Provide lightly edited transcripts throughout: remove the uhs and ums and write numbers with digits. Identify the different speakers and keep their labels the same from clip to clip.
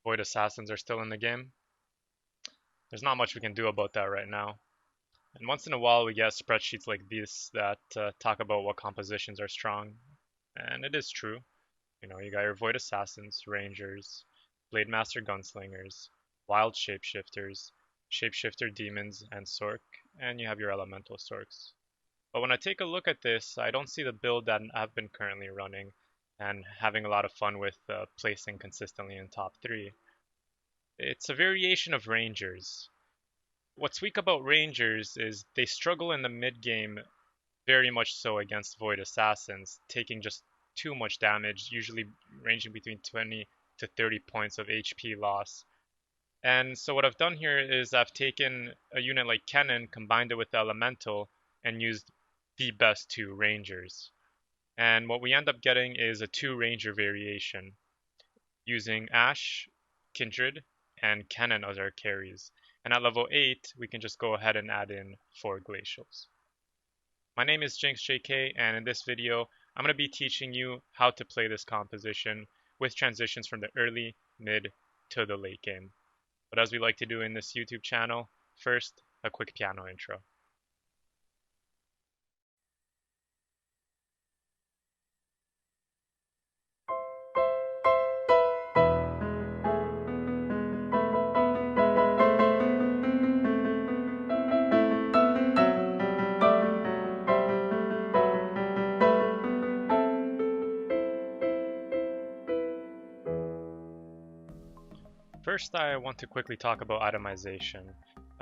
Speaker 1: Void Assassins are still in the game. There's not much we can do about that right now. And once in a while we get spreadsheets like these that talk about what compositions are strong. And it is true. You know, you got your Void Assassins, Rangers, Blade Master Gunslingers, Wild Shapeshifters, Shapeshifter Demons, and Sork, and you have your Elemental Sorks. But when I take a look at this, I don't see the build that I've been currently running and having a lot of fun with placing consistently in top 3. It's a variation of Rangers. What's weak about Rangers is they struggle in the mid game very much so against Void Assassins, taking just too much damage, usually ranging between 20 to 30 points of HP loss. And so what I've done here is I've taken a unit like Kennen, combined it with the Elemental, and used the best 2 Rangers. And what we end up getting is a 2 Ranger variation, using Ashe, Kindred, and Kennen as our carries. And at level 8, we can just go ahead and add in 4 Glacials. My name is JinxJK, and in this video, I'm going to be teaching you how to play this composition with transitions from the early, mid, to the late game. But as we like to do in this YouTube channel, first, a quick piano intro. First, I want to quickly talk about itemization.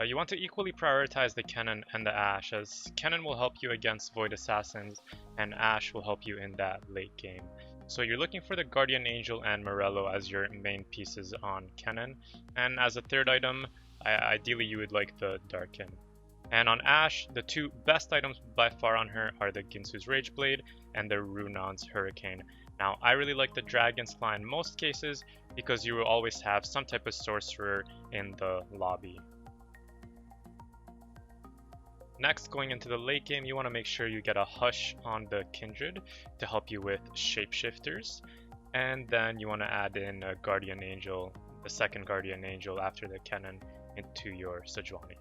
Speaker 1: You want to equally prioritize the Kennen and the Ashe, as Kennen will help you against Void Assassins, and Ashe will help you in that late game. So you're looking for the Guardian Angel and Morello as your main pieces on Kennen, and as a third item, ideally you would like the Darkin. And on Ashe, the 2 best items by far on her are the Ginsu's Rageblade and the Runon's Hurricane. Now, I really like the Dragon's Claw in most cases because you will always have some type of sorcerer in the lobby. Next, going into the late game, you want to make sure you get a Hush on the Kindred to help you with Shapeshifters. And then you want to add in a Guardian Angel, the second Guardian Angel after the Kennen, into your Sejuani.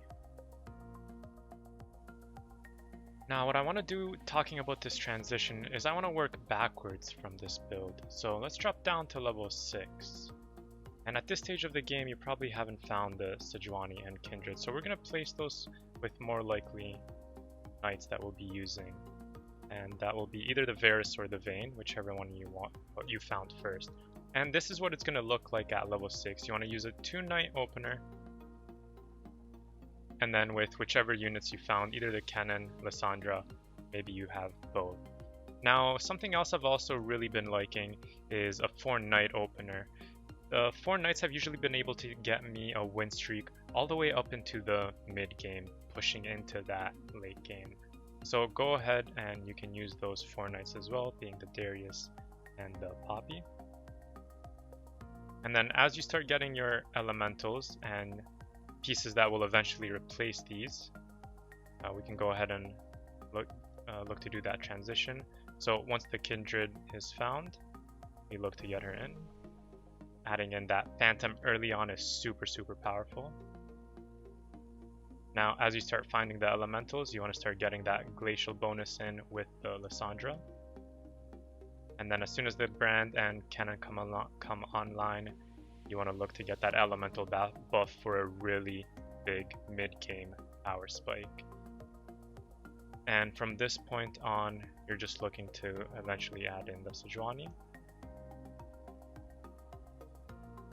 Speaker 1: Now what I want to do talking about this transition is I want to work backwards from this build. So let's drop down to level 6. And at this stage of the game you probably haven't found the Sejuani and Kindred, so we're going to place those with more likely knights that we'll be using. And that will be either the Varus or the Vayne, whichever one you want, what you found first. And this is what it's going to look like at level 6. You want to use a 2 knight opener, and then with whichever units you found, either the Kennen, Lysandra, maybe you have both. Now, something else I've also really been liking is a 4 knight opener. The 4 knights have usually been able to get me a win streak all the way up into the mid game, pushing into that late game. So go ahead and you can use those 4 knights as well, being the Darius and the Poppy. And then as you start getting your elementals and pieces that will eventually replace these, we can go ahead and look to do that transition. So once the Kindred is found, we look to get her in. Adding in that Phantom early on is super powerful. Now as you start finding the elementals, you want to start getting that glacial bonus in with the Lysandra. And then as soon as the Brand and Kennen come online, you want to look to get that elemental buff for a really big mid-game power spike. And from this point on, you're just looking to eventually add in the Sejuani.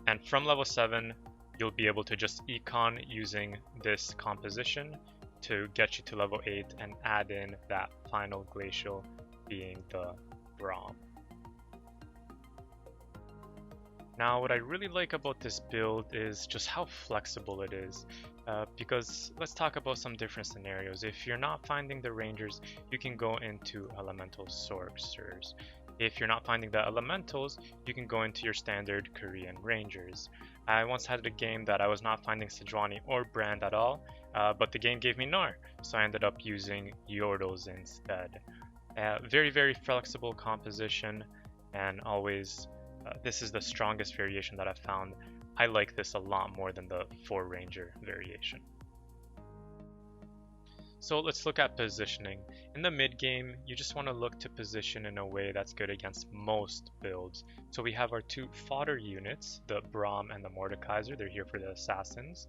Speaker 1: And from level 7, you'll be able to just econ using this composition to get you to level 8 and add in that final glacial being the Braum. Now what I really like about this build is just how flexible it is, because let's talk about some different scenarios. If you're not finding the Rangers, you can go into Elemental Sorcerers. If you're not finding the Elementals, you can go into your standard Korean Rangers. I once had a game that I was not finding Sejuani or Brand at all, but the game gave me Gnar, so I ended up using Yordles instead. Very flexible composition, and always this is the strongest variation that I've found I like this a lot more than the 4 Ranger variation. So let's look at positioning. In the mid game, you just want to look to position in a way that's good against most builds. So we have our 2 fodder units, the Braum and the Mordekaiser. They're here for the assassins,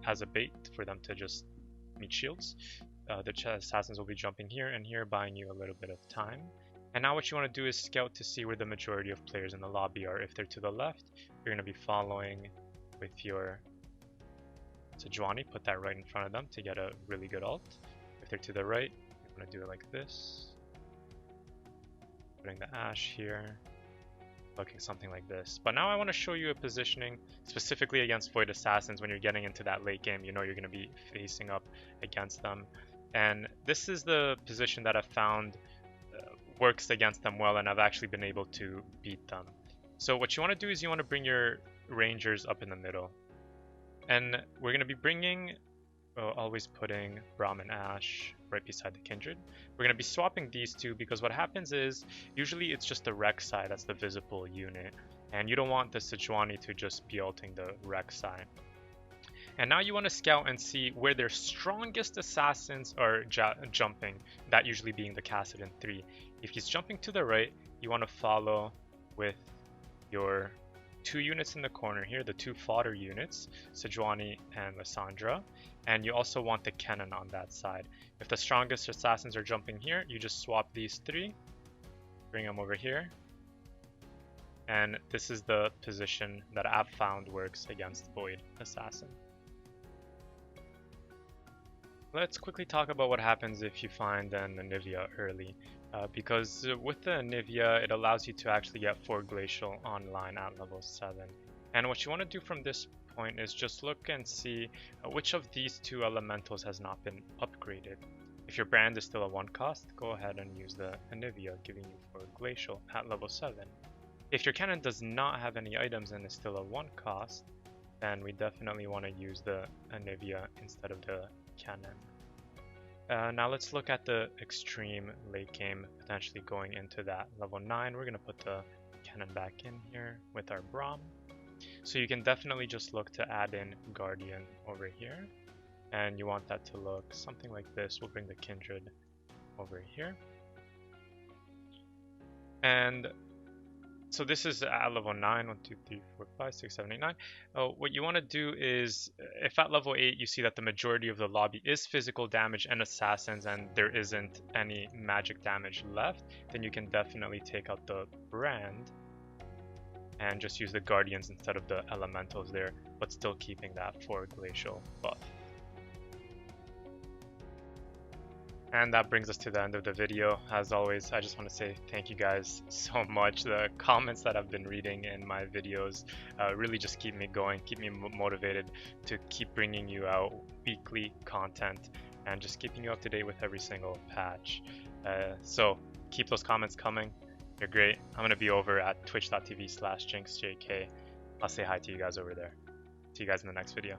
Speaker 1: as a bait for them to just meet shields. The assassins will be jumping here and here, buying you a little bit of time. And now what you want to do is scout to see where the majority of players in the lobby are. If they're to the left, you're going to be following with your Sejuani, put that right in front of them to get a really good ult. If they're to the right, you're going to do it like this. Putting the Ashe here, looking something like this. But now I want to show you a positioning specifically against Void Assassins when you're getting into that late game. You know you're going to be facing up against them. And this is the position that I've found works against them well, and I've actually been able to beat them. So what you want to do is you want to bring your Rangers up in the middle. And we're going to be bringing, always putting Braum and Ashe right beside the Kindred. We're going to be swapping these two because what happens is, usually it's just the Rex side that's the visible unit. And you don't want the Sejuani to just be ulting the Rex side. And now you want to scout and see where their strongest assassins are jumping, that usually being the Kassadin 3. If he's jumping to the right, you want to follow with your 2 units in the corner here, the 2 fodder units, Sejuani and Lissandra, and you also want the Kennen on that side. If the strongest assassins are jumping here, you just swap these 3, bring them over here, and this is the position that I've found works against Void Assassin. Let's quickly talk about what happens if you find an Anivia early. Because with the Anivia, it allows you to actually get 4 Glacial online at level 7. And what you want to do from this point is just look and see which of these 2 elementals has not been upgraded. If your brand is still a 1 cost, go ahead and use the Anivia, giving you 4 Glacial at level 7. If your Kennen does not have any items and is still a 1 cost, then we definitely want to use the Anivia instead of the Kennen. Now let's look at the extreme late game, potentially going into that level 9. We're going to put the Kennen back in here with our Braum. So you can definitely just look to add in Guardian over here. And you want that to look something like this. We'll bring the Kindred over here. And so this is at level 9, 1, 2, 3, 4, 5, 6, 7, 8, 9. What you want to do is, if at level 8 you see that the majority of the lobby is physical damage and assassins and there isn't any magic damage left, then you can definitely take out the brand and just use the Guardians instead of the elementals there, but still keeping that 4 glacial buff. And that brings us to the end of the video. As always, I just want to say thank you guys so much. The comments that I've been reading in my videos really just keep me going, keep me motivated to keep bringing you out weekly content and just keeping you up to date with every single patch. So keep those comments coming. You're great. I'm going to be over at twitch.tv/JinxJK. I'll say hi to you guys over there. See you guys in the next video.